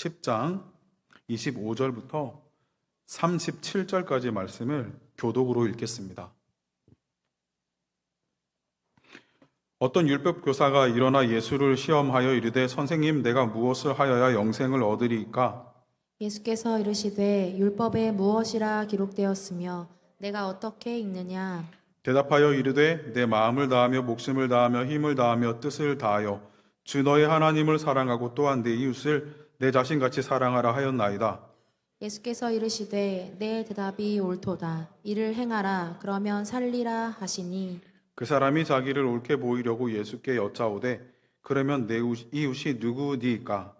10장 25절부터 37절까지 말씀을 교독으로 읽겠습니다. 어떤 율법 교사가 일어나 예수를 시험하여 이르되 선생님 내가 무엇을 하여야 영생을 얻으리까? 예수께서 이르시되 율법에 무엇이라 기록되었으며 내가 어떻게 읽느냐? 대답하여 이르되 내 마음을 다하며 목숨을 다하며 힘을 다하며 뜻을 다하여 주 너의 하나님을 사랑하고 또한 내 이웃을 내 자신같이 사랑하라 하였나이다. 예수께서 이르시되 내 대답이 옳도다. 이를 행하라. 그러면 살리라 하시니 그 사람이 자기를 옳게 보이려고 예수께 여짜오되 그러면 내 이웃이 누구니까?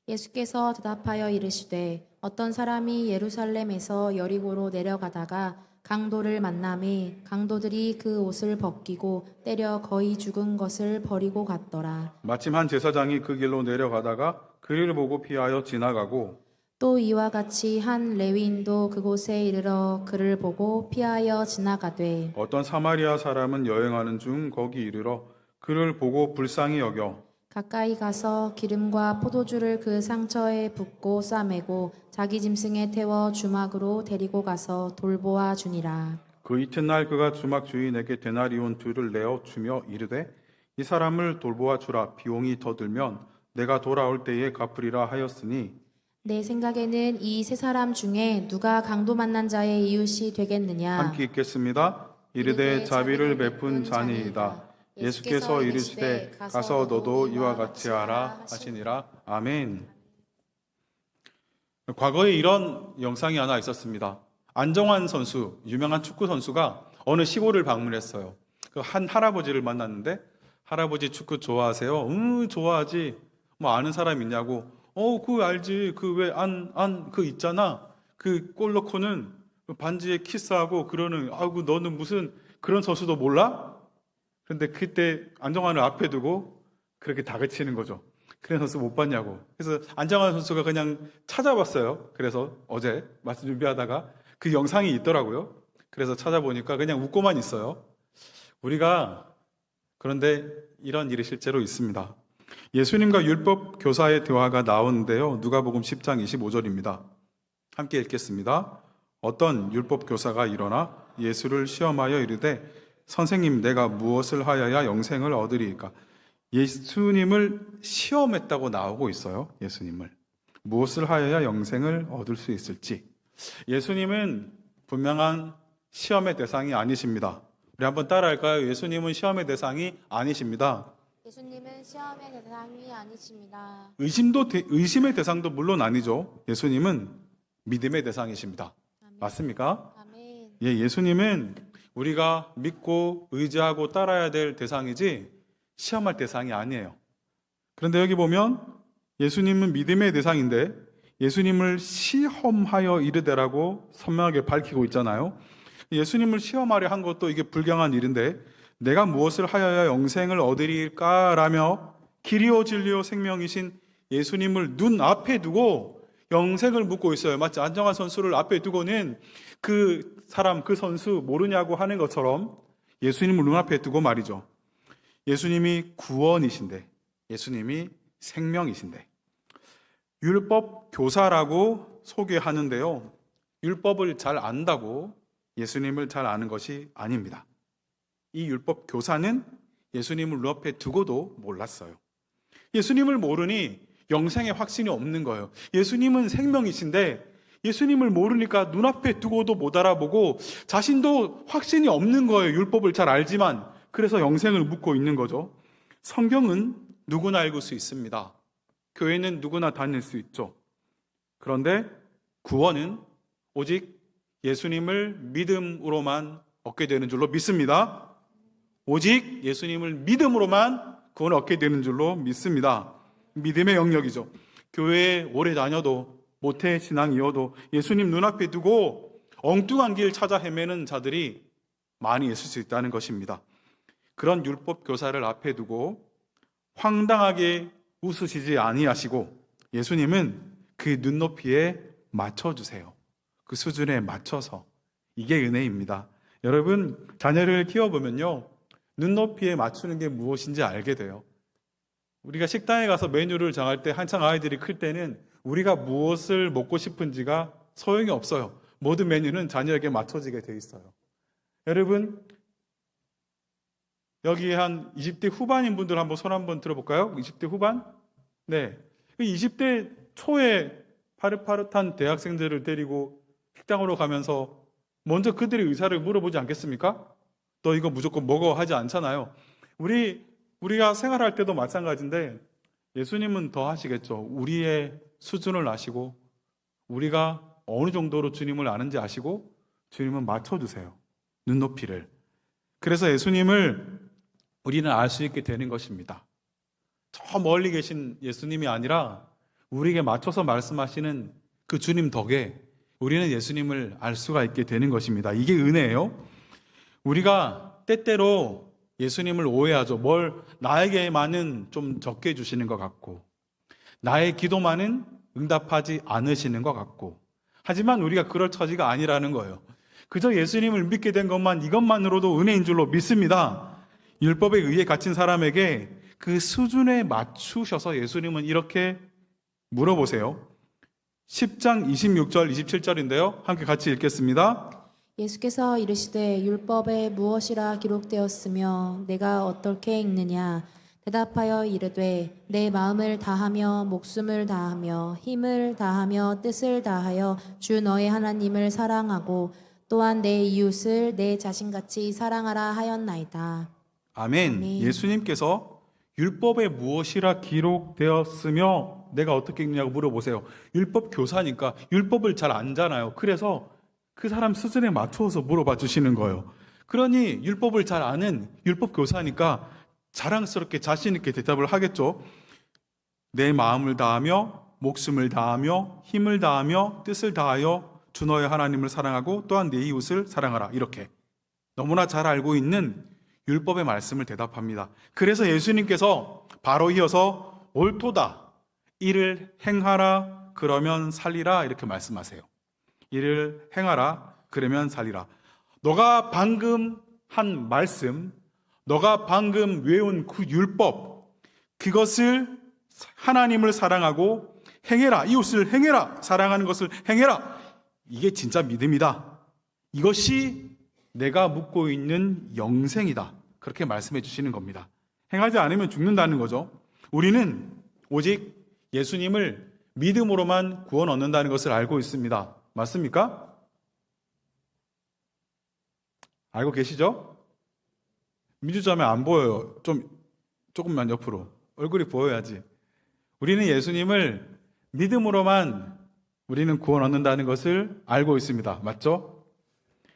예수께서 대답하여 이르시되 어떤 사람이 예루살렘에서 여리고로 내려가다가 강도를 만나매 강도들이 그 옷을 벗기고 때려 거의 죽은 것을 버리고 갔더라. 마침 한 제사장이 그 길로 내려가다가 그를 보고 피하여 지나가고 또 이와 같이 한 레위인도 그곳에 이르러 그를 보고 피하여 지나가되 어떤 사마리아 사람은 여행하는 중 거기 이르러 그를 보고 불쌍히 여겨 가까이 가서 기름과 포도주를 그 상처에 붓고 싸매고 자기 짐승에 태워 주막으로 데리고 가서 돌보아 주니라. 그 이튿날 그가 주막 주인에게 데나리온 2를 내어 주며 이르되 이 사람을 돌보아 주라. 비용이 더 들면 내가 돌아올 때에 갚으리라 하였으니 내 생각에는 이 세 사람 중에 누가 강도 만난 자의 이웃이 되겠느냐? 함께 읽겠습니다. 이르되 자비를 베푼 자니이다. 예수께서 이르시되 가서 너도 이와 같이 하라 하시니라. 아멘. 과거에 이런 영상이 하나 있었습니다. 안정환 선수, 유명한 축구 선수가 어느 시골을 방문했어요. 그 한 할아버지를 만났는데 할아버지 축구 좋아하세요? 응, 좋아하지. 뭐 아는 사람 있냐고. 그거 알지. 그 왜 그 있잖아. 그 골 넣고는 반지에 키스하고 그러는, 아이고 너는 무슨 그런 선수도 몰라? 그런데 그때 안정환을 앞에 두고 그렇게 다그치는 거죠. 그런 선수 못 봤냐고. 그래서 안정환 선수가 그냥 찾아봤어요. 그래서 어제 말씀 준비하다가 그 영상이 있더라고요. 그래서 찾아보니까 그냥 웃고만 있어요. 우리가 그런데 이런 일이 실제로 있습니다. 예수님과 율법 교사의 대화가 나오는데요. 누가복음 10장 25절입니다. 함께 읽겠습니다. 어떤 율법 교사가 일어나 예수를 시험하여 이르되 선생님 내가 무엇을 하여야 영생을 얻으리이까? 예수님을 시험했다고 나오고 있어요. 예수님을. 무엇을 하여야 영생을 얻을 수 있을지. 예수님은 분명한 시험의 대상이 아니십니다. 우리 한번 따라할까요? 예수님은 시험의 대상이 아니십니다. 예수님은 시험의 대상이 아니십니다. 의심의 대상도 물론 아니죠. 예수님은 믿음의 대상이십니다. 아멘. 맞습니까? 아멘. 예, 예수님은 우리가 믿고 의지하고 따라야 될 대상이지 시험할 대상이 아니에요. 그런데 여기 보면 예수님은 믿음의 대상인데 예수님을 시험하여 이르되라고 선명하게 밝히고 있잖아요. 예수님을 시험하려 한 것도 이게 불경한 일인데 내가 무엇을 하여야 영생을 얻으리까라며 길이요 진리요 생명이신 예수님을 눈앞에 두고 영생을 묻고 있어요. 마치 안정환 선수를 앞에 두고는 그 사람, 그 선수 모르냐고 하는 것처럼 예수님을 눈앞에 두고 말이죠. 예수님이 구원이신데, 예수님이 생명이신데, 율법 교사라고 소개하는데요. 율법을 잘 안다고 예수님을 잘 아는 것이 아닙니다. 이 율법 교사는 예수님을 눈앞에 두고도 몰랐어요. 예수님을 모르니 영생의 확신이 없는 거예요. 예수님은 생명이신데 예수님을 모르니까 눈앞에 두고도 못 알아보고 자신도 확신이 없는 거예요. 율법을 잘 알지만. 그래서 영생을 묻고 있는 거죠. 성경은 누구나 읽을 수 있습니다. 교회는 누구나 다닐 수 있죠. 그런데 구원은 오직 예수님을 믿음으로만 얻게 되는 줄로 믿습니다. 오직 예수님을 믿음으로만 구원을 얻게 되는 줄로 믿습니다. 믿음의 영역이죠. 교회에 오래 다녀도 모태 신앙이어도 예수님 눈앞에 두고 엉뚱한 길 찾아 헤매는 자들이 많이 있을 수 있다는 것입니다. 그런 율법 교사를 앞에 두고 황당하게 웃으시지 아니하시고 예수님은 그 눈높이에 맞춰주세요. 그 수준에 맞춰서. 이게 은혜입니다. 여러분, 자녀를 키워보면요, 눈높이에 맞추는 게 무엇인지 알게 돼요. 우리가 식당에 가서 메뉴를 정할 때 한창 아이들이 클 때는 우리가 무엇을 먹고 싶은지가 소용이 없어요. 모든 메뉴는 자녀에게 맞춰지게 돼 있어요. 여러분, 여기 한 20대 후반인 분들 한번 손 한번 들어볼까요? 20대 후반? 네. 20대 초에 파릇파릇한 대학생들을 데리고 식당으로 가면서 먼저 그들의 의사를 물어보지 않겠습니까? 너 이거 무조건 먹어 하지 않잖아요. 우리가 생활할 때도 마찬가지인데 예수님은 더 하시겠죠. 우리의 수준을 아시고 우리가 어느 정도로 주님을 아는지 아시고 주님은 맞춰주세요. 눈높이를. 그래서 예수님을 우리는 알 수 있게 되는 것입니다. 저 멀리 계신 예수님이 아니라 우리에게 맞춰서 말씀하시는 그 주님 덕에 우리는 예수님을 알 수가 있게 되는 것입니다. 이게 은혜예요. 우리가 때때로 예수님을 오해하죠. 나에게만은 좀 적게 해주시는 것 같고 나의 기도만은 응답하지 않으시는 것 같고 하지만 우리가 그럴 처지가 아니라는 거예요. 그저 예수님을 믿게 된 이것만으로도 은혜인 줄로 믿습니다. 율법에 의해 갇힌 사람에게 그 수준에 맞추셔서 예수님은 이렇게 물어보세요. 10장 26절 27절인데요. 함께 같이 읽겠습니다. 예수께서 이르시되 율법에 무엇이라 기록되었으며 내가 어떻게 읽느냐 대답하여 이르되 내 마음을 다하며 목숨을 다하며 힘을 다하며 뜻을 다하여 주 너의 하나님을 사랑하고 또한 내 이웃을 내 자신같이 사랑하라 하였나이다. 아멘. 아멘. 예수님께서 율법에 무엇이라 기록되었으며 내가 어떻게 읽느냐고 물어보세요. 율법 교사니까 율법을 잘 안잖아요. 그래서 그 사람 수준에 맞춰서 물어봐 주시는 거예요. 그러니 율법을 잘 아는 율법 교사니까 자랑스럽게 자신 있게 대답을 하겠죠. 내 마음을 다하며 목숨을 다하며 힘을 다하며 뜻을 다하여 주 너의 하나님을 사랑하고 또한 내 이웃을 사랑하라. 이렇게 너무나 잘 알고 있는 율법의 말씀을 대답합니다. 그래서 예수님께서 바로 이어서 옳도다. 이를 행하라. 그러면 살리라. 이렇게 말씀하세요. 이를 행하라. 그러면 살리라. 너가 방금 한 말씀, 너가 방금 외운 그 율법, 그것을 하나님을 사랑하고 행해라. 이웃을 행해라. 사랑하는 것을 행해라. 이게 진짜 믿음이다. 이것이 내가 묻고 있는 영생이다. 그렇게 말씀해 주시는 겁니다. 행하지 않으면 죽는다는 거죠. 우리는 오직 예수님을 믿음으로만 구원 얻는다는 것을 알고 있습니다. 맞습니까? 알고 계시죠? 민주자매 안 보여요. 조금만 옆으로. 얼굴이 보여야지. 우리는 예수님을 믿음으로만 우리는 구원 얻는다는 것을 알고 있습니다. 맞죠?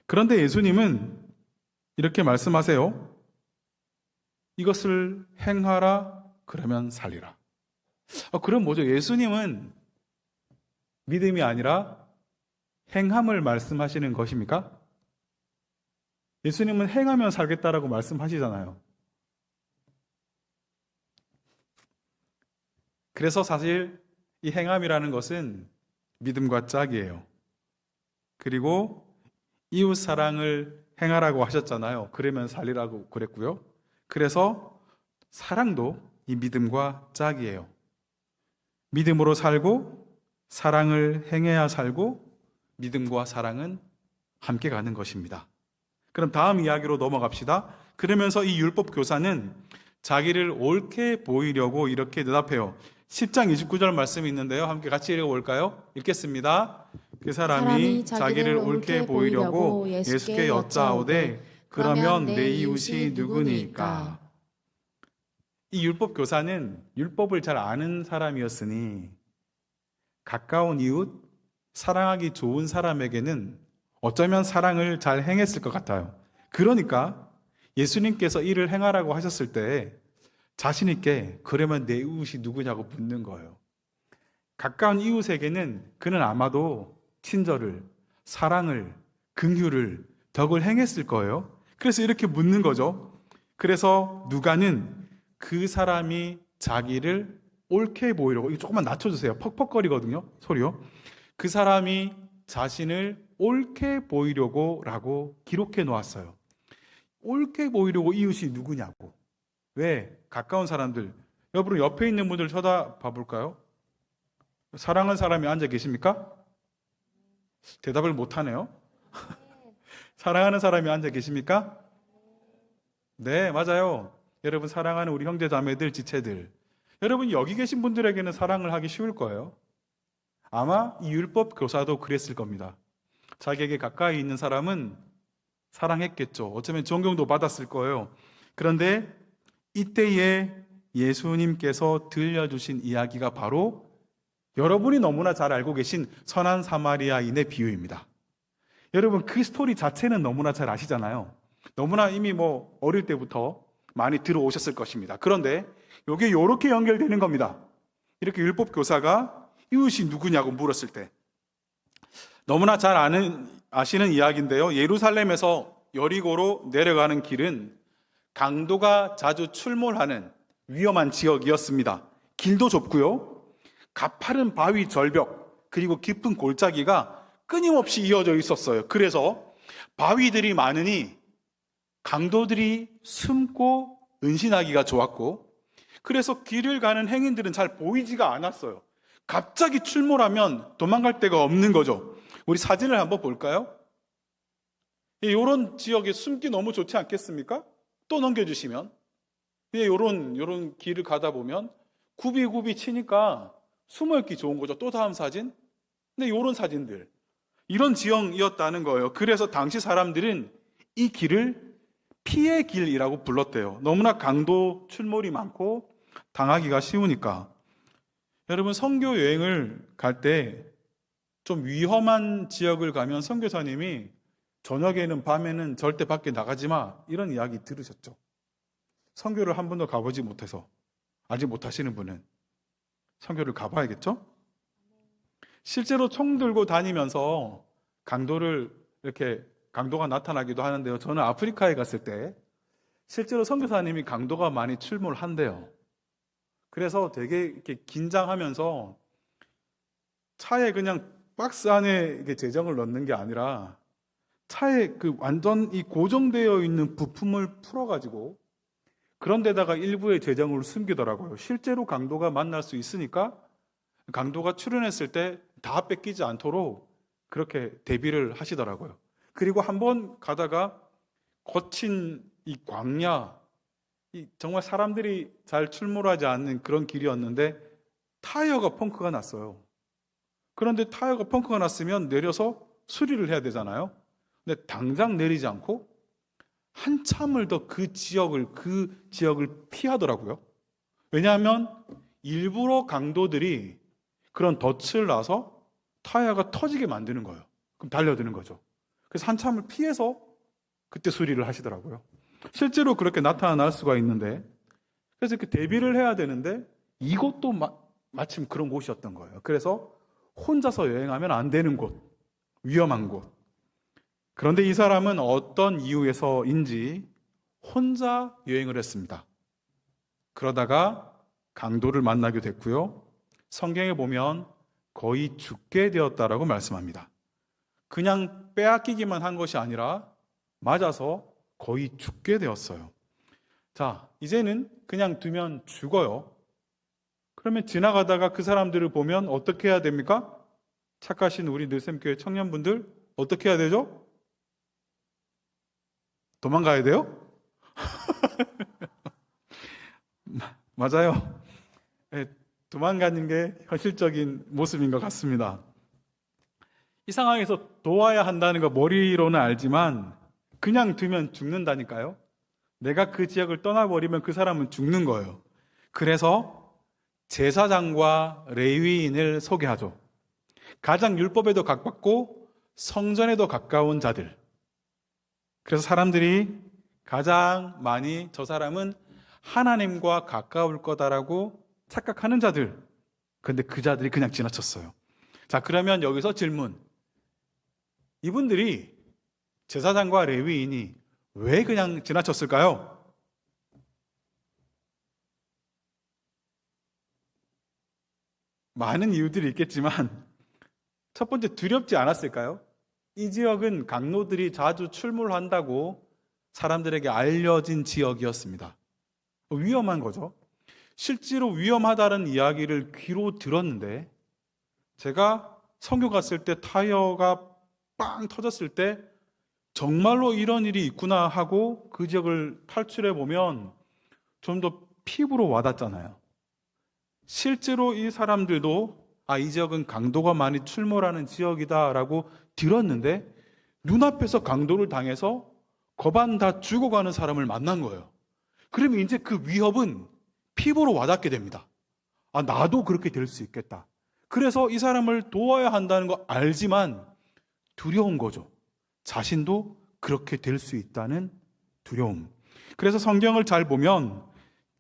그런데 예수님은 이렇게 말씀하세요. 이것을 행하라. 그러면 살리라. 그럼 뭐죠? 예수님은 믿음이 아니라 행함을 말씀하시는 것입니까? 예수님은 행하면 살겠다라고 말씀하시잖아요. 그래서 사실 이 행함이라는 것은 믿음과 짝이에요. 그리고 이웃 사랑을 행하라고 하셨잖아요. 그러면 살리라고 그랬고요. 그래서 사랑도 이 믿음과 짝이에요. 믿음으로 살고 사랑을 행해야 살고 믿음과 사랑은 함께 가는 것입니다. 그럼 다음 이야기로 넘어갑시다. 그러면서 이 율법 교사는 자기를 옳게 보이려고 이렇게 대답해요. 10장 29절 말씀이 있는데요. 함께 같이 읽어볼까요? 읽겠습니다. 그 사람이 자기를 옳게 보이려고 예수께 여짜오되 그러면 내 이웃이 누구니까? 이 율법 교사는 율법을 잘 아는 사람이었으니 가까운 이웃, 사랑하기 좋은 사람에게는 어쩌면 사랑을 잘 행했을 것 같아요. 그러니까 예수님께서 이를 행하라고 하셨을 때 자신 있게 그러면 내 이웃이 누구냐고 묻는 거예요. 가까운 이웃에게는 그는 아마도 친절을, 사랑을, 긍휼을, 덕을 행했을 거예요. 그래서 이렇게 묻는 거죠. 그래서 누가는 그 사람이 자기를 옳게 보이려고, 이거 조금만 낮춰주세요. 퍽퍽거리거든요, 소리요. 그 사람이 자신을 옳게 보이려고 라고 기록해 놓았어요. 옳게 보이려고 이웃이 누구냐고. 왜? 가까운 사람들. 여러분 옆에 있는 분들 쳐다봐 볼까요? 사랑하는 사람이 앉아 계십니까? 대답을 못하네요. 사랑하는 사람이 앉아 계십니까? 네, 맞아요. 여러분, 사랑하는 우리 형제 자매들, 지체들, 여러분 여기 계신 분들에게는 사랑을 하기 쉬울 거예요. 아마 이 율법 교사도 그랬을 겁니다. 자기에게 가까이 있는 사람은 사랑했겠죠. 어쩌면 존경도 받았을 거예요. 그런데 이때에 예수님께서 들려주신 이야기가 바로 여러분이 너무나 잘 알고 계신 선한 사마리아인의 비유입니다. 여러분, 그 스토리 자체는 너무나 잘 아시잖아요. 너무나 이미 어릴 때부터 많이 들어오셨을 것입니다. 그런데 이게 이렇게 연결되는 겁니다. 이렇게 율법 교사가 이웃이 누구냐고 물었을 때, 너무나 잘 아시는 이야기인데요. 예루살렘에서 여리고로 내려가는 길은 강도가 자주 출몰하는 위험한 지역이었습니다. 길도 좁고요, 가파른 바위 절벽, 그리고 깊은 골짜기가 끊임없이 이어져 있었어요. 그래서 바위들이 많으니 강도들이 숨고 은신하기가 좋았고, 그래서 길을 가는 행인들은 잘 보이지가 않았어요. 갑자기 출몰하면 도망갈 데가 없는 거죠. 우리 사진을 한번 볼까요? 이런 지역에 숨기 너무 좋지 않겠습니까? 또 넘겨주시면, 이런 길을 가다 보면 굽이굽이 치니까 숨어있기 좋은 거죠. 또 다음 사진. 근데 이런 사진들, 이런 지형이었다는 거예요. 그래서 당시 사람들은 이 길을 피의 길이라고 불렀대요. 너무나 강도 출몰이 많고 당하기가 쉬우니까. 여러분, 선교 여행을 갈 때 좀 위험한 지역을 가면 선교사님이 저녁에는 밤에는 절대 밖에 나가지 마, 이런 이야기 들으셨죠? 선교를 한 번도 가보지 못해서 아직 못하시는 분은 선교를 가봐야겠죠? 실제로 총 들고 다니면서 강도가 나타나기도 하는데요. 저는 아프리카에 갔을 때 실제로 선교사님이 강도가 많이 출몰한대요. 그래서 되게 이렇게 긴장하면서 차에 그냥 박스 안에 이렇게 재정을 넣는 게 아니라 차에 완전 이 고정되어 있는 부품을 풀어가지고 그런 데다가 일부의 재정을 숨기더라고요. 실제로 강도가 만날 수 있으니까 강도가 출현했을 때 다 뺏기지 않도록 그렇게 대비를 하시더라고요. 그리고 한번 가다가 거친 이 광야, 정말 사람들이 잘 출몰하지 않는 그런 길이었는데 타이어가 펑크가 났어요. 그런데 타이어가 펑크가 났으면 내려서 수리를 해야 되잖아요. 근데 당장 내리지 않고 한참을 더 그 지역을 피하더라고요. 왜냐하면 일부러 강도들이 그런 덫을 놔서 타이어가 터지게 만드는 거예요. 그럼 달려드는 거죠. 그래서 한참을 피해서 그때 수리를 하시더라고요. 실제로 그렇게 나타날 수가 있는데, 그래서 이렇게 대비를 해야 되는데 이곳도 마침 그런 곳이었던 거예요. 그래서 혼자서 여행하면 안 되는 곳, 위험한 곳. 그런데 이 사람은 어떤 이유에서인지 혼자 여행을 했습니다. 그러다가 강도를 만나게 됐고요. 성경에 보면 거의 죽게 되었다라고 말씀합니다. 그냥 빼앗기기만 한 것이 아니라 맞아서 거의 죽게 되었어요. 자, 이제는 그냥 두면 죽어요. 그러면 지나가다가 그 사람들을 보면 어떻게 해야 됩니까? 착하신 우리 늘샘교회 청년분들 어떻게 해야 되죠? 도망가야 돼요? 맞아요. 네, 도망가는 게 현실적인 모습인 것 같습니다. 이 상황에서 도와야 한다는 거 머리로는 알지만 그냥 두면 죽는다니까요. 내가 그 지역을 떠나버리면 그 사람은 죽는 거예요. 그래서 제사장과 레위인을 소개하죠. 가장 율법에도 가깝고 성전에도 가까운 자들. 그래서 사람들이 가장 많이 저 사람은 하나님과 가까울 거다라고 착각하는 자들. 그런데 그 자들이 그냥 지나쳤어요. 자, 그러면 여기서 질문. 이분들이, 제사장과 레위인이 왜 그냥 지나쳤을까요? 많은 이유들이 있겠지만 첫 번째, 두렵지 않았을까요? 이 지역은 강도들이 자주 출몰한다고 사람들에게 알려진 지역이었습니다. 위험한 거죠. 실제로 위험하다는 이야기를 귀로 들었는데 제가 선교 갔을 때 타이어가 빵 터졌을 때 정말로 이런 일이 있구나 하고 그 지역을 탈출해 보면 좀 더 피부로 와닿잖아요. 실제로 이 사람들도 이 지역은 강도가 많이 출몰하는 지역이다라고 들었는데 눈앞에서 강도를 당해서 거반 다 죽어가는 사람을 만난 거예요. 그러면 이제 그 위협은 피부로 와닿게 됩니다. 나도 그렇게 될 수 있겠다. 그래서 이 사람을 도와야 한다는 거 알지만 두려운 거죠. 자신도 그렇게 될 수 있다는 두려움. 그래서 성경을 잘 보면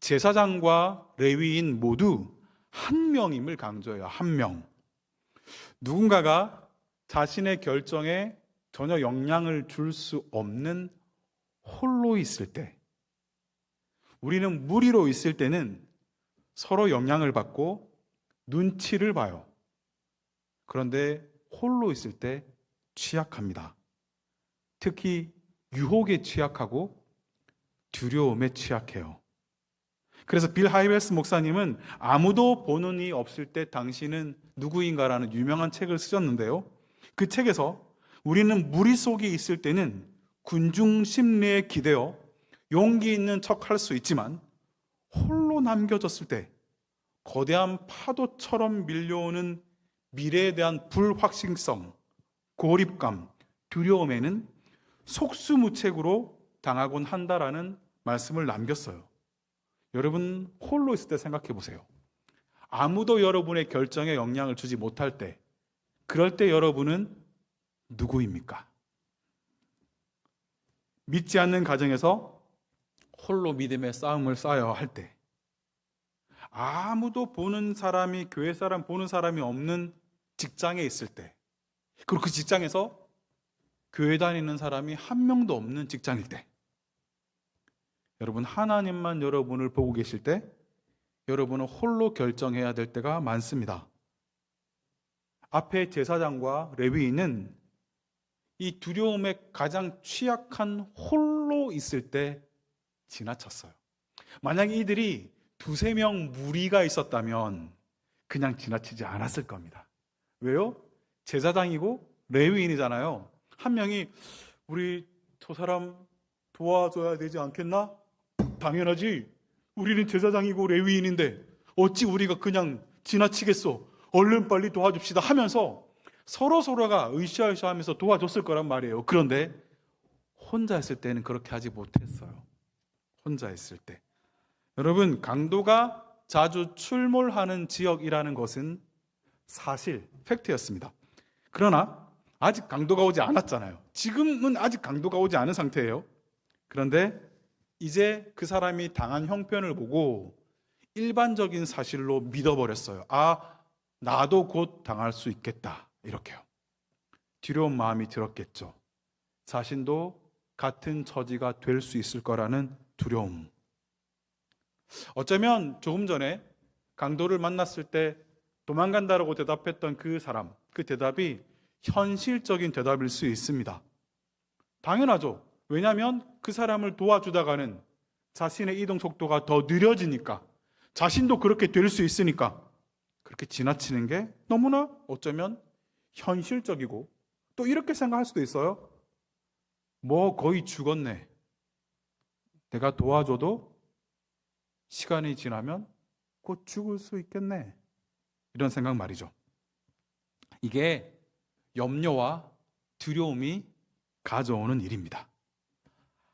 제사장과 레위인 모두 한 명임을 강조해요. 한 명. 누군가가 자신의 결정에 전혀 영향을 줄 수 없는 홀로 있을 때, 우리는 무리로 있을 때는 서로 영향을 받고 눈치를 봐요. 그런데 홀로 있을 때 취약합니다. 특히 유혹에 취약하고 두려움에 취약해요. 그래서 빌 하이베스 목사님은 아무도 보는 이 없을 때 당신은 누구인가라는 유명한 책을 쓰셨는데요. 그 책에서 우리는 무리 속에 있을 때는 군중 심리에 기대어 용기 있는 척 할 수 있지만 홀로 남겨졌을 때 거대한 파도처럼 밀려오는 미래에 대한 불확실성, 고립감, 두려움에는 속수무책으로 당하곤 한다라는 말씀을 남겼어요. 여러분 홀로 있을 때 생각해 보세요. 아무도 여러분의 결정에 영향을 주지 못할 때, 그럴 때 여러분은 누구입니까? 믿지 않는 가정에서 홀로 믿음의 싸움을 쌓아야 할 때, 아무도 보는 사람이, 교회 사람 보는 사람이 없는 직장에 있을 때, 그리고 그 직장에서 교회 다니는 사람이 한 명도 없는 직장일 때, 여러분 하나님만 여러분을 보고 계실 때 여러분은 홀로 결정해야 될 때가 많습니다. 앞에 제사장과 레위인은 이 두려움에 가장 취약한 홀로 있을 때 지나쳤어요. 만약 이들이 두세 명 무리가 있었다면 그냥 지나치지 않았을 겁니다. 왜요? 제사장이고 레위인이잖아요. 한 명이 우리 저 사람 도와줘야 되지 않겠나? 당연하지. 우리는 제사장이고 레위인인데 어찌 우리가 그냥 지나치겠어. 얼른 빨리 도와줍시다 하면서 서로가 으쌰으쌰 하면서 도와줬을 거란 말이에요. 그런데 혼자 있을 때는 그렇게 하지 못했어요. 혼자 있을 때. 여러분, 강도가 자주 출몰하는 지역이라는 것은 사실, 팩트였습니다. 그러나 아직 강도가 오지 않았잖아요. 지금은 아직 강도가 오지 않은 상태예요. 그런데 이제 그 사람이 당한 형편을 보고 일반적인 사실로 믿어버렸어요. 나도 곧 당할 수 있겠다. 이렇게요. 두려운 마음이 들었겠죠. 자신도 같은 처지가 될 수 있을 거라는 두려움. 어쩌면 조금 전에 강도를 만났을 때 도망간다라고 대답했던 그 사람, 그 대답이 현실적인 대답일 수 있습니다. 당연하죠. 왜냐하면 그 사람을 도와주다가는 자신의 이동 속도가 더 느려지니까, 자신도 그렇게 될 수 있으니까 그렇게 지나치는 게 너무나 어쩌면 현실적이고, 또 이렇게 생각할 수도 있어요. 거의 죽었네. 내가 도와줘도 시간이 지나면 곧 죽을 수 있겠네. 이런 생각 말이죠. 이게 염려와 두려움이 가져오는 일입니다.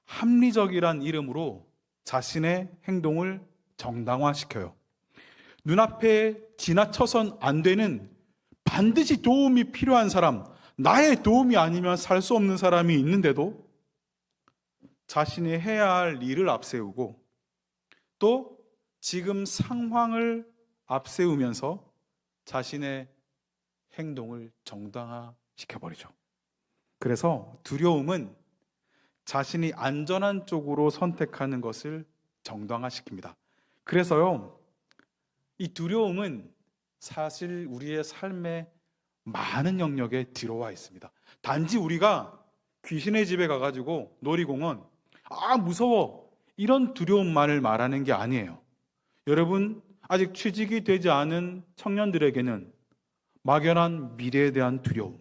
합리적이란 이름으로 자신의 행동을 정당화시켜요. 눈앞에 지나쳐선 안 되는, 반드시 도움이 필요한 사람, 나의 도움이 아니면 살 수 없는 사람이 있는데도 자신이 해야 할 일을 앞세우고 또 지금 상황을 앞세우면서 자신의 행동을 정당화시켜버리죠. 그래서 두려움은 자신이 안전한 쪽으로 선택하는 것을 정당화시킵니다. 그래서요, 이 두려움은 사실 우리의 삶의 많은 영역에 들어와 있습니다. 단지 우리가 귀신의 집에 가가지고 놀이공원, 무서워, 이런 두려움만을 말하는 게 아니에요. 여러분, 아직 취직이 되지 않은 청년들에게는 막연한 미래에 대한 두려움,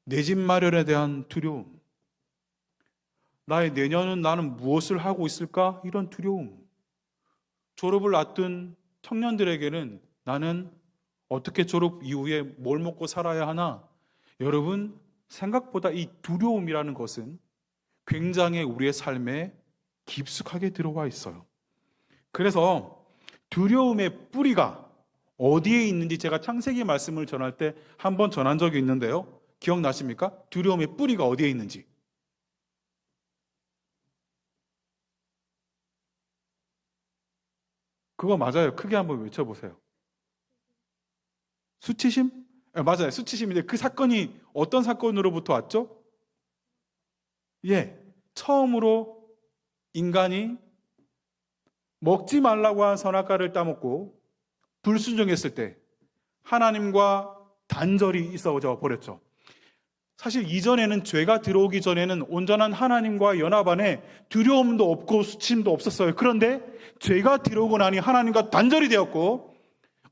내 집 마련에 대한 두려움, 나의 내년은 나는 무엇을 하고 있을까? 이런 두려움. 졸업을 앞둔 청년들에게는 나는 어떻게 졸업 이후에 뭘 먹고 살아야 하나? 여러분, 생각보다 이 두려움이라는 것은 굉장히 우리의 삶에 깊숙하게 들어와 있어요. 그래서 두려움의 뿌리가 어디에 있는지 제가 창세기 말씀을 전할 때 한번 전한 적이 있는데요. 기억나십니까? 두려움의 뿌리가 어디에 있는지. 그거 맞아요. 크게 한번 외쳐보세요. 수치심? 맞아요. 수치심인데 그 사건이 어떤 사건으로부터 왔죠? 처음으로 인간이 먹지 말라고 한 선악과를 따먹고 불순종했을 때 하나님과 단절이 있어져 버렸죠. 사실 이전에는 죄가 들어오기 전에는 온전한 하나님과 연합 안에 두려움도 없고 수치심도 없었어요. 그런데 죄가 들어오고 나니 하나님과 단절이 되었고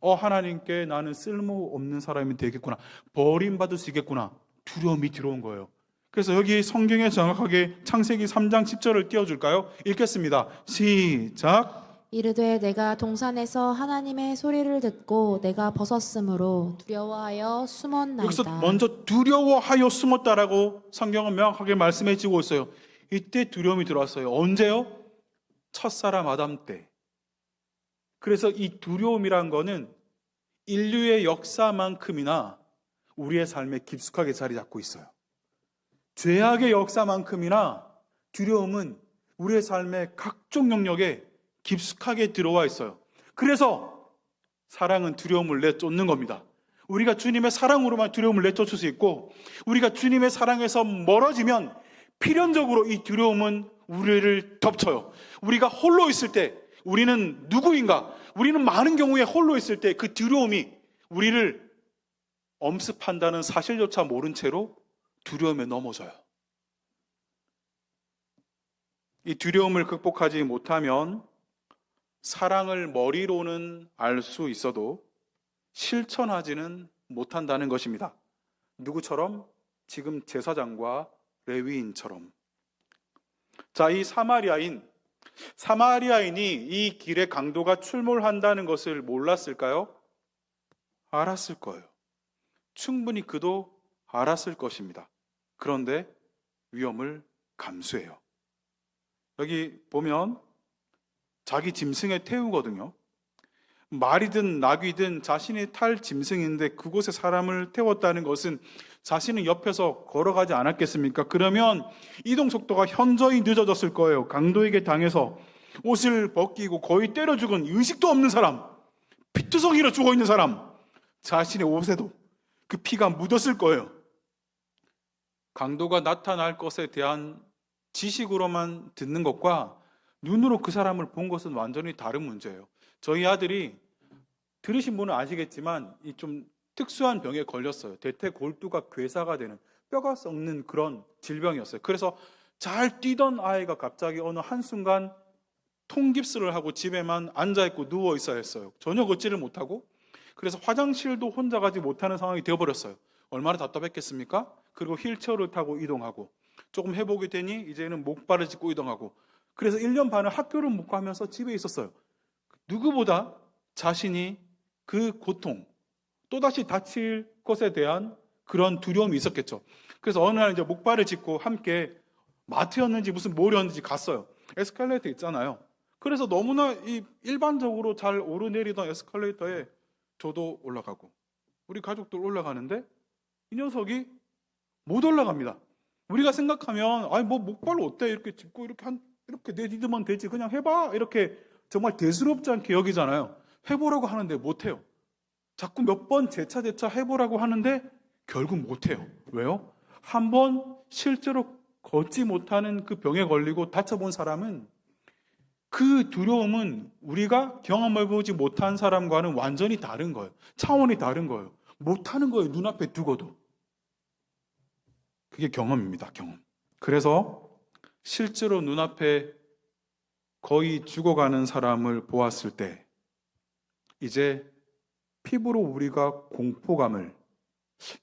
하나님께 나는 쓸모없는 사람이 되겠구나. 버림받을 수 있겠구나. 두려움이 들어온 거예요. 그래서 여기 성경에 정확하게 창세기 3장 10절을 띄워줄까요? 읽겠습니다. 시작. 이르되 내가 동산에서 하나님의 소리를 듣고 내가 벗었으므로 두려워하여 숨었나이다. 여기서 먼저 두려워하여 숨었다라고 성경은 명확하게 말씀해 주고 있어요. 이때 두려움이 들어왔어요. 언제요? 첫사람 아담 때. 그래서 이 두려움이란 거는 인류의 역사만큼이나 우리의 삶에 깊숙하게 자리 잡고 있어요. 죄악의 역사만큼이나 두려움은 우리의 삶의 각종 영역에 깊숙하게 들어와 있어요. 그래서 사랑은 두려움을 내쫓는 겁니다. 우리가 주님의 사랑으로만 두려움을 내쫓을 수 있고, 우리가 주님의 사랑에서 멀어지면 필연적으로 이 두려움은 우리를 덮쳐요. 우리가 홀로 있을 때 우리는 누구인가? 우리는 많은 경우에 홀로 있을 때 그 두려움이 우리를 엄습한다는 사실조차 모른 채로 두려움에 넘어져요. 이 두려움을 극복하지 못하면 사랑을 머리로는 알 수 있어도 실천하지는 못한다는 것입니다. 누구처럼? 지금 제사장과 레위인처럼. 자, 이 사마리아인이 이 길에 강도가 출몰한다는 것을 몰랐을까요? 알았을 거예요. 충분히 그도 알았을 것입니다. 그런데 위험을 감수해요. 여기 보면 자기 짐승에 태우거든요. 말이든 나귀든 자신이 탈 짐승인데 그곳에 사람을 태웠다는 것은 자신은 옆에서 걸어가지 않았겠습니까? 그러면 이동 속도가 현저히 늦어졌을 거예요. 강도에게 당해서 옷을 벗기고 거의 때려 죽은 의식도 없는 사람, 피투성이로 죽어 있는 사람, 자신의 옷에도 그 피가 묻었을 거예요. 강도가 나타날 것에 대한 지식으로만 듣는 것과 눈으로 그 사람을 본 것은 완전히 다른 문제예요. 저희 아들이, 들으신 분은 아시겠지만 이 좀 특수한 병에 걸렸어요. 대퇴골두가 괴사가 되는, 뼈가 썩는 그런 질병이었어요. 그래서 잘 뛰던 아이가 갑자기 어느 한순간 통깁스를 하고 집에만 앉아있고 누워있어야 했어요. 전혀 걷지를 못하고. 그래서 화장실도 혼자 가지 못하는 상황이 되어버렸어요. 얼마나 답답했겠습니까? 그리고 휠체어를 타고 이동하고, 조금 회복이 되니 이제는 목발을 짚고 이동하고, 그래서 1년 반을 학교를 못 가면서 집에 있었어요. 누구보다 자신이 그 고통, 또다시 다칠 것에 대한 그런 두려움이 있었겠죠. 그래서 어느 날 이제 목발을 짚고 함께 마트였는지 무슨 몰이었는지 갔어요. 에스컬레이터 있잖아요. 그래서 너무나 일반적으로 잘 오르내리던 에스컬레이터에 저도 올라가고 우리 가족들 올라가는데 이 녀석이 못 올라갑니다. 우리가 생각하면 뭐 목발로 어때? 이렇게 짚고 이렇게 내딛으면 되지. 그냥 해봐. 이렇게 정말 대수롭지 않게 여기잖아요. 해보라고 하는데 못해요. 자꾸 몇 번 재차 해보라고 하는데 결국 못해요. 왜요? 한번 실제로 걷지 못하는 그 병에 걸리고 다쳐본 사람은 그 두려움은 우리가 경험해보지 못한 사람과는 완전히 다른 거예요. 차원이 다른 거예요. 못하는 거예요. 눈앞에 두고도. 그게 경험입니다. 경험. 그래서 실제로 눈앞에 거의 죽어가는 사람을 보았을 때 이제 피부로 우리가 공포감을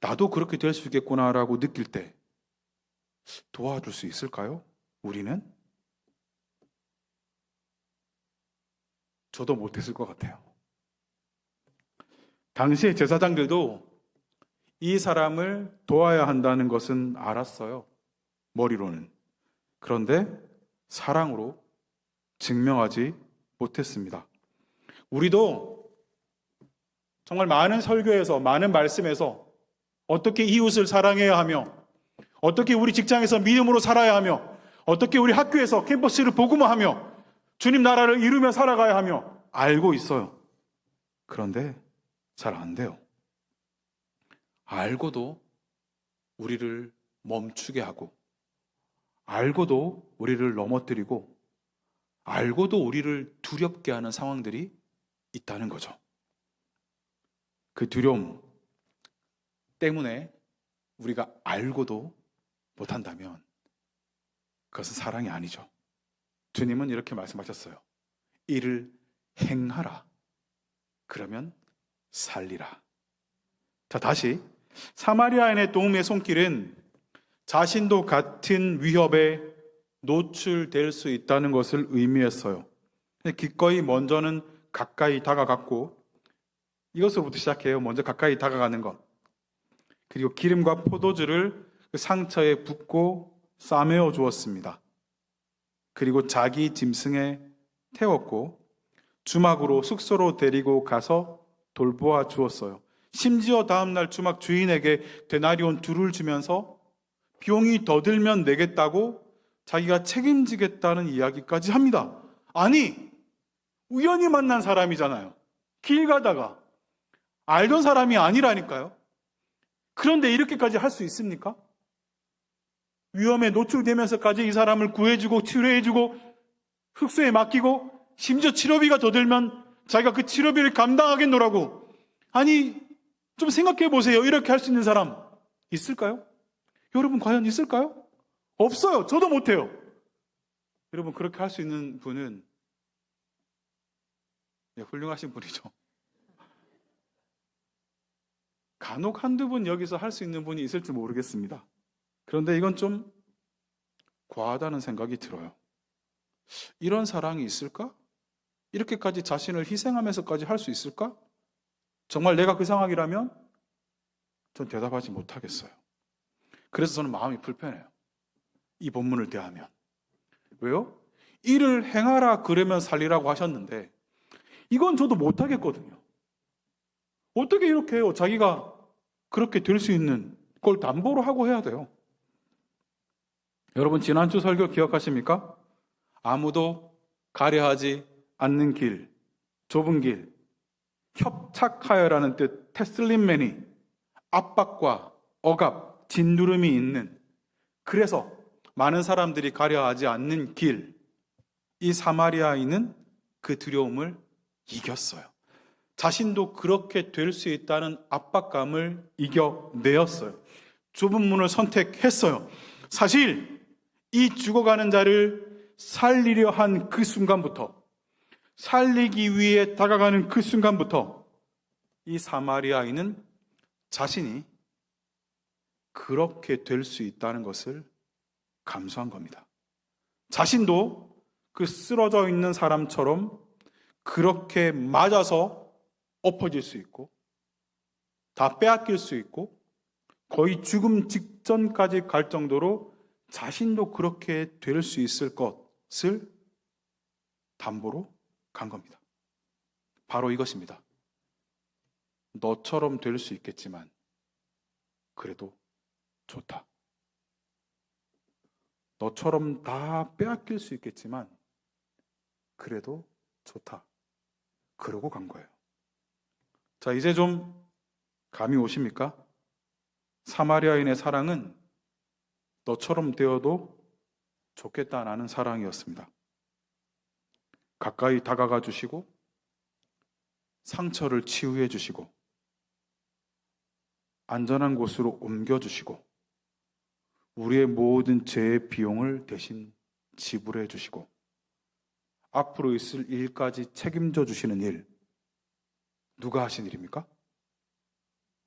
나도 그렇게 될 수 있겠구나라고 느낄 때 도와줄 수 있을까요? 우리는? 저도 못했을 것 같아요. 당시의 제사장들도 이 사람을 도와야 한다는 것은 알았어요. 머리로는. 그런데 사랑으로 증명하지 못했습니다. 우리도 정말 많은 설교에서, 많은 말씀에서 어떻게 이웃을 사랑해야 하며, 어떻게 우리 직장에서 믿음으로 살아야 하며, 어떻게 우리 학교에서 캠퍼스를 복음화하며 주님 나라를 이루며 살아가야 하며 알고 있어요. 그런데 잘 안 돼요. 알고도 우리를 멈추게 하고, 알고도 우리를 넘어뜨리고, 알고도 우리를 두렵게 하는 상황들이 있다는 거죠. 그 두려움 때문에 우리가 알고도 못한다면 그것은 사랑이 아니죠. 주님은 이렇게 말씀하셨어요. 이를 행하라. 그러면 살리라. 자, 다시 사마리아인의 도움의 손길은 자신도 같은 위협에 노출될 수 있다는 것을 의미했어요. 기꺼이 먼저는 가까이 다가갔고, 이것으로부터 시작해요. 먼저 가까이 다가가는 것. 그리고 기름과 포도주를 그 상처에 붓고 싸매어 주었습니다. 그리고 자기 짐승에 태웠고 주막으로 숙소로 데리고 가서 돌보아 주었어요. 심지어 다음날 주막 주인에게 데나리온 2를 주면서 비용이 더 들면 내겠다고 자기가 책임지겠다는 이야기까지 합니다. 아니, 우연히 만난 사람이잖아요. 길 가다가 알던 사람이 아니라니까요. 그런데 이렇게까지 할 수 있습니까? 위험에 노출되면서까지 이 사람을 구해주고 치료해주고 숙소에 맡기고 심지어 치료비가 더 들면 자기가 그 치료비를 감당하겠노라고. 아니, 좀 생각해 보세요. 이렇게 할 수 있는 사람 있을까요? 여러분 과연 있을까요? 없어요. 저도 못해요. 여러분 그렇게 할 수 있는 분은 훌륭하신 분이죠. 간혹 한두 분 여기서 할 수 있는 분이 있을지 모르겠습니다. 그런데 이건 좀 과하다는 생각이 들어요. 이런 사랑이 있을까? 이렇게까지 자신을 희생하면서까지 할 수 있을까? 정말 내가 그 상황이라면 전 대답하지 못하겠어요. 그래서 저는 마음이 불편해요. 이 본문을 대하면. 왜요? 이를 행하라 그러면 살리라고 하셨는데 이건 저도 못하겠거든요. 어떻게 이렇게 해요? 자기가 그렇게 될 수 있는 걸 담보로 하고 해야 돼요. 여러분 지난주 설교 기억하십니까? 아무도 가려하지 않는 길, 좁은 길, 협착하여라는 뜻 테슬림맨이 압박과 억압, 진두름이 있는, 그래서 많은 사람들이 가려하지 않는 길, 이 사마리아인은 그 두려움을 이겼어요. 자신도 그렇게 될 수 있다는 압박감을 이겨내었어요. 좁은 문을 선택했어요. 사실 이 죽어가는 자를 살리려 한 그 순간부터, 살리기 위해 다가가는 그 순간부터 이 사마리아인은 자신이 그렇게 될 수 있다는 것을 감수한 겁니다. 자신도 그 쓰러져 있는 사람처럼 그렇게 맞아서 엎어질 수 있고 다 빼앗길 수 있고 거의 죽음 직전까지 갈 정도로 자신도 그렇게 될 수 있을 것을 담보로 간 겁니다. 바로 이것입니다. 너처럼 될 수 있겠지만 그래도 좋다. 너처럼 다 빼앗길 수 있겠지만 그래도 좋다. 그러고 간 거예요. 자, 이제 좀 감이 오십니까? 사마리아인의 사랑은 너처럼 되어도 좋겠다라는 사랑이었습니다. 가까이 다가가 주시고 상처를 치유해 주시고 안전한 곳으로 옮겨 주시고 우리의 모든 죄의 비용을 대신 지불해 주시고 앞으로 있을 일까지 책임져 주시는 일, 누가 하신 일입니까?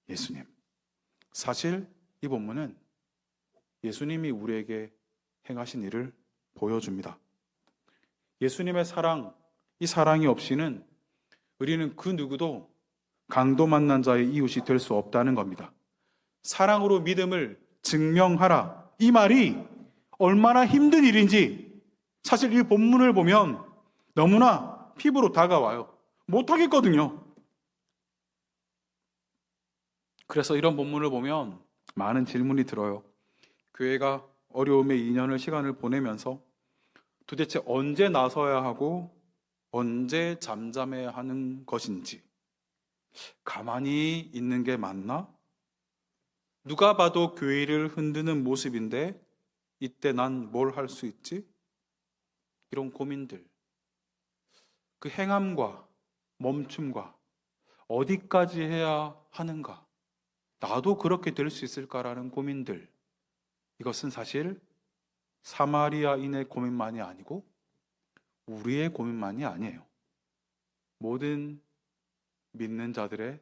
예수님. 사실 이 본문은 예수님이 우리에게 행하신 일을 보여줍니다. 예수님의 사랑, 이 사랑이 없이는 우리는 그 누구도 강도 만난 자의 이웃이 될 수 없다는 겁니다. 사랑으로 믿음을 증명하라. 이 말이 얼마나 힘든 일인지 사실 이 본문을 보면 너무나 피부로 다가와요. 못하겠거든요. 그래서 이런 본문을 보면 많은 질문이 들어요. 교회가 어려움의 2년을 시간을 보내면서 도대체 언제 나서야 하고 언제 잠잠해야 하는 것인지, 가만히 있는 게 맞나? 누가 봐도 교회를 흔드는 모습인데 이때 난 뭘 할 수 있지? 이런 고민들, 그 행함과 멈춤과 어디까지 해야 하는가? 나도 그렇게 될 수 있을까라는 고민들, 이것은 사실 사마리아인의 고민만이 아니고 우리의 고민만이 아니에요. 모든 믿는 자들의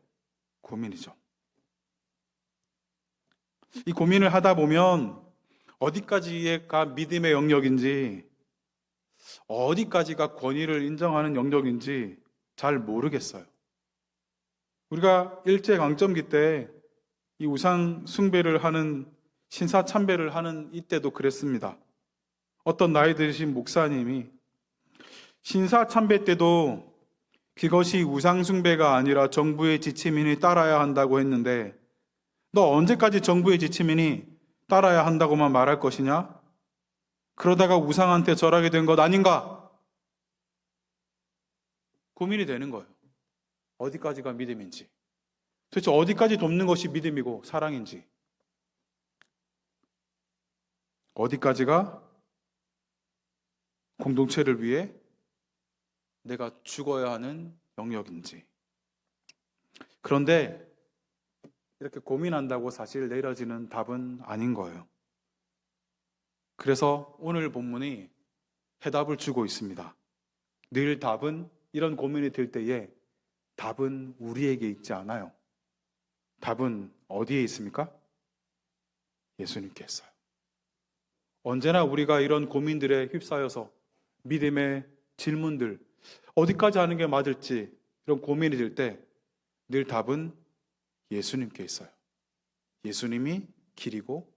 고민이죠. 이 고민을 하다 보면 어디까지가 믿음의 영역인지, 어디까지가 권위를 인정하는 영역인지 잘 모르겠어요. 우리가 일제강점기 때 이 우상 숭배를 하는, 신사 참배를 하는 이때도 그랬습니다. 어떤 나이 드신 목사님이 신사 참배 때도 그것이 우상 숭배가 아니라 정부의 지침이니 따라야 한다고 했는데, 너 언제까지 정부의 지침이니 따라야 한다고만 말할 것이냐? 그러다가 우상한테 절하게 된 것 아닌가? 고민이 되는 거예요. 어디까지가 믿음인지, 도대체 어디까지 돕는 것이 믿음이고 사랑인지, 어디까지가 공동체를 위해 내가 죽어야 하는 영역인지. 그런데 이렇게 고민한다고 사실 내려지는 답은 아닌 거예요. 그래서 오늘 본문이 해답을 주고 있습니다. 늘 답은, 이런 고민이 들 때에 답은 우리에게 있지 않아요. 답은 어디에 있습니까? 예수님께 있어요. 언제나 우리가 이런 고민들에 휩싸여서 믿음의 질문들, 어디까지 하는 게 맞을지 이런 고민이 들 때 늘 답은 예수님께 있어요. 예수님이 길이고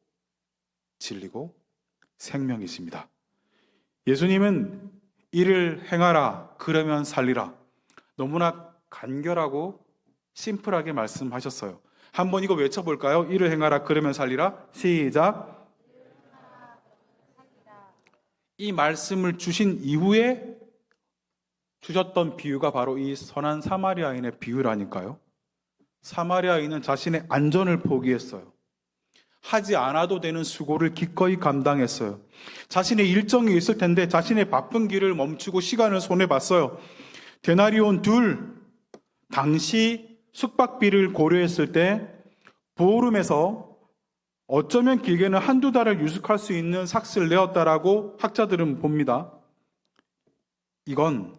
진리고 생명이십니다. 예수님은 이를 행하라, 그러면 살리라. 너무나 간결하고 심플하게 말씀하셨어요. 한번 이거 외쳐볼까요? 이를 행하라, 그러면 살리라. 시작. 이 말씀을 주신 이후에 주셨던 비유가 바로 이 선한 사마리아인의 비유라니까요. 사마리아인은 자신의 안전을 포기했어요. 하지 않아도 되는 수고를 기꺼이 감당했어요. 자신의 일정이 있을 텐데 자신의 바쁜 길을 멈추고 시간을 손해봤어요. 데나리온 둘, 당시 숙박비를 고려했을 때 보름에서 어쩌면 길게는 한두 달을 유숙할 수 있는 삭스를 내었다라고 학자들은 봅니다. 이건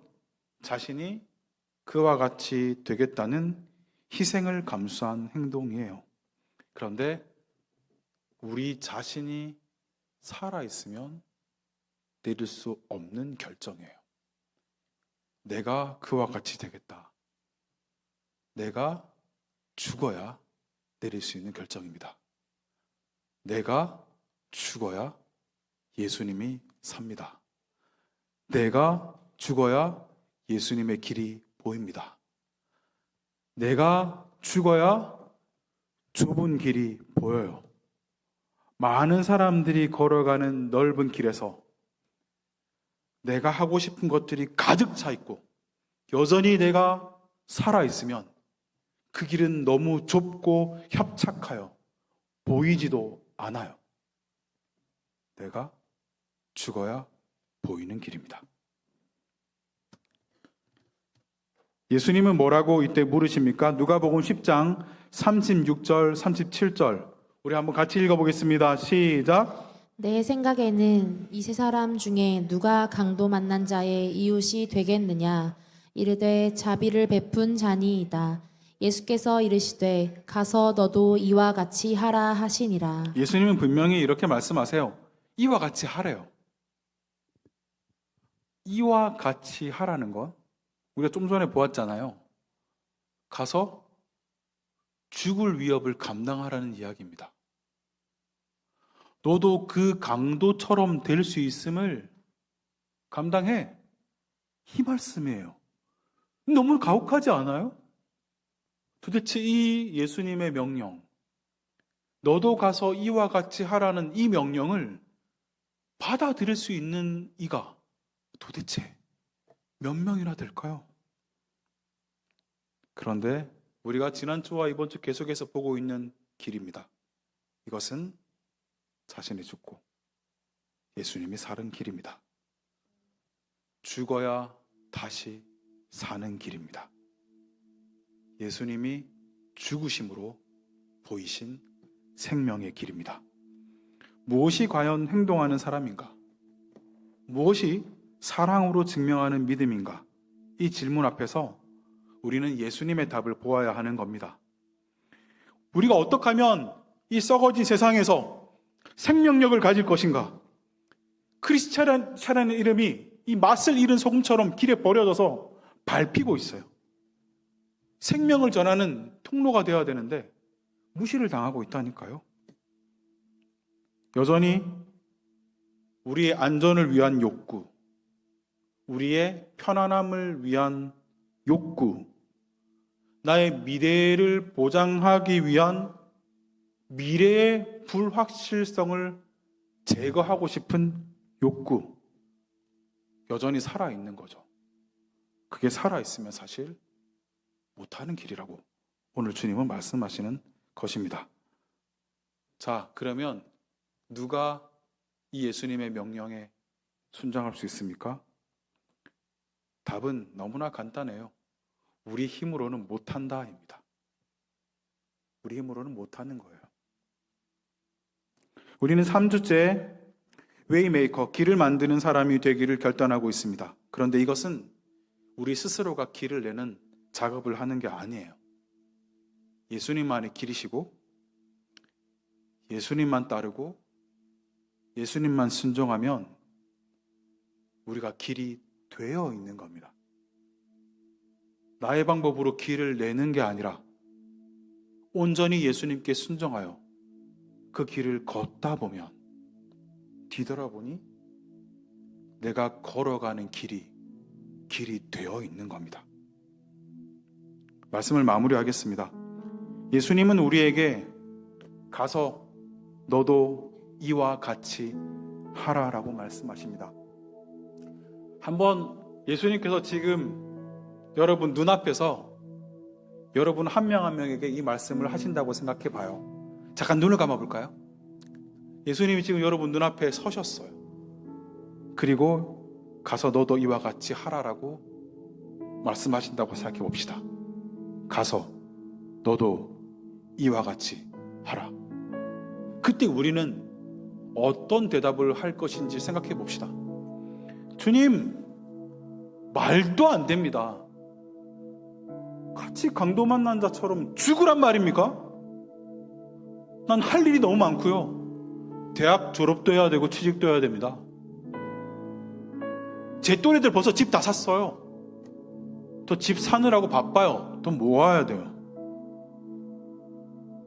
자신이 그와 같이 되겠다는 희생을 감수한 행동이에요. 그런데 우리 자신이 살아있으면 내릴 수 없는 결정이에요. 내가 그와 같이 되겠다. 내가 죽어야 내릴 수 있는 결정입니다. 내가 죽어야 예수님이 삽니다. 내가 죽어야 예수님의 길이 보입니다. 내가 죽어야 좁은 길이 보여요. 많은 사람들이 걸어가는 넓은 길에서 내가 하고 싶은 것들이 가득 차 있고 여전히 내가 살아있으면 그 길은 너무 좁고 협착하여 보이지도 않아요. 내가 죽어야 보이는 길입니다. 예수님은 뭐라고 이때 물으십니까? 누가복음 10장 36절, 37절. 우리 한번 같이 읽어보겠습니다. 시작. 내 생각에는 이 세 사람 중에 누가 강도 만난 자의 이웃이 되겠느냐? 이르되 자비를 베푼 자니이다. 예수께서 이르시되 가서 너도 이와 같이 하라 하시니라. 예수님은 분명히 이렇게 말씀하세요. 이와 같이 하래요. 이와 같이 하라는 건 우리가 좀 전에 보았잖아요. 가서 죽을 위협을 감당하라는 이야기입니다. 너도 그 강도처럼 될 수 있음을 감당해. 이 말씀이에요. 너무 가혹하지 않아요? 도대체 이 예수님의 명령, 너도 가서 이와 같이 하라는 이 명령을 받아들일 수 있는 이가 도대체 몇 명이나 될까요? 그런데 우리가 지난주와 이번 주 계속해서 보고 있는 길입니다. 이것은 자신이 죽고 예수님이 사는 길입니다. 죽어야 다시 사는 길입니다. 예수님이 죽으심으로 보이신 생명의 길입니다. 무엇이 과연 행동하는 사람인가? 무엇이 사랑으로 증명하는 믿음인가? 이 질문 앞에서 우리는 예수님의 답을 보아야 하는 겁니다. 우리가 어떻게 하면 이 썩어진 세상에서 생명력을 가질 것인가? 크리스찬이라는 이름이 이 맛을 잃은 소금처럼 길에 버려져서 밟히고 있어요. 생명을 전하는 통로가 되어야 되는데 무시를 당하고 있다니까요. 여전히 우리의 안전을 위한 욕구, 우리의 편안함을 위한 욕구, 나의 미래를 보장하기 위한 미래의 불확실성을 제거하고 싶은 욕구, 여전히 살아있는 거죠. 그게 살아있으면 사실 못하는 길이라고 오늘 주님은 말씀하시는 것입니다. 자, 그러면 누가 이 예수님의 명령에 순종할 수 있습니까? 답은 너무나 간단해요. 우리 힘으로는 못한다입니다. 우리 힘으로는 못하는 거예요. 우리는 3주째 웨이메이커, 길을 만드는 사람이 되기를 결단하고 있습니다. 그런데 이것은 우리 스스로가 길을 내는 작업을 하는 게 아니에요. 예수님만의 길이시고 예수님만 따르고 예수님만 순종하면 우리가 길이 되어 있는 겁니다. 나의 방법으로 길을 내는 게 아니라 온전히 예수님께 순종하여 그 길을 걷다 보면 뒤돌아보니 내가 걸어가는 길이 되어 있는 겁니다. 말씀을 마무리하겠습니다. 예수님은 우리에게 가서 너도 이와 같이 하라라고 말씀하십니다. 한번 예수님께서 지금 여러분 눈앞에서 여러분 한 명 한 명에게 이 말씀을 하신다고 생각해 봐요. 잠깐 눈을 감아 볼까요? 예수님이 지금 여러분 눈앞에 서셨어요. 그리고 가서 너도 이와 같이 하라라고 말씀하신다고 생각해 봅시다. 가서 너도 이와 같이 하라. 그때 우리는 어떤 대답을 할 것인지 생각해 봅시다. 주님, 말도 안 됩니다. 같이 강도 만난 자처럼 죽으란 말입니까? 난 할 일이 너무 많고요. 대학 졸업도 해야 되고 취직도 해야 됩니다. 제 또래들 벌써 집 다 샀어요. 저 집 사느라고 바빠요. 돈 모아야 돼요.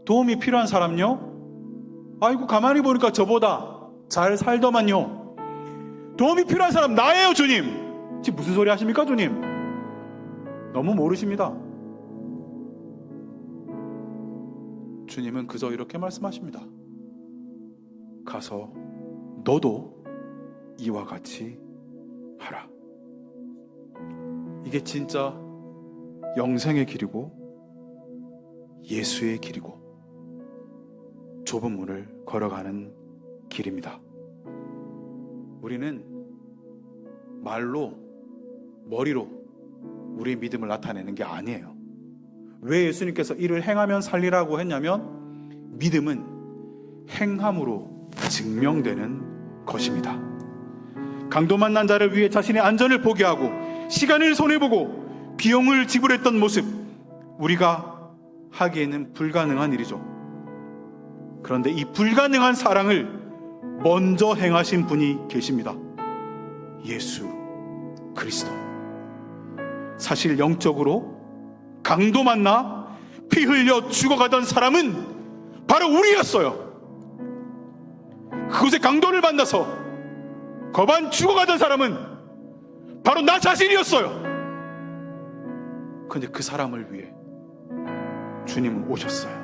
도움이 필요한 사람요? 아이고 가만히 보니까 저보다 잘 살더만요. 도움이 필요한 사람 나예요, 주님. 지금 무슨 소리 하십니까, 주님? 너무 모르십니다. 주님은 그저 이렇게 말씀하십니다. 가서 너도 이와 같이 하라. 이게 진짜 영생의 길이고 예수의 길이고 좁은 문을 걸어가는 길입니다. 우리는 말로, 머리로 우리의 믿음을 나타내는 게 아니에요. 왜 예수님께서 이를 행하면 살리라고 했냐면 믿음은 행함으로 증명되는 것입니다. 강도 만난 자를 위해 자신의 안전을 포기하고 시간을 손해보고 비용을 지불했던 모습, 우리가 하기에는 불가능한 일이죠. 그런데 이 불가능한 사랑을 먼저 행하신 분이 계십니다. 예수 그리스도. 사실 영적으로 강도 만나 피 흘려 죽어가던 사람은 바로 우리였어요. 그곳에 강도를 만나서 거반 죽어가던 사람은 바로 나 자신이었어요. 그런데 그 사람을 위해 주님은 오셨어요.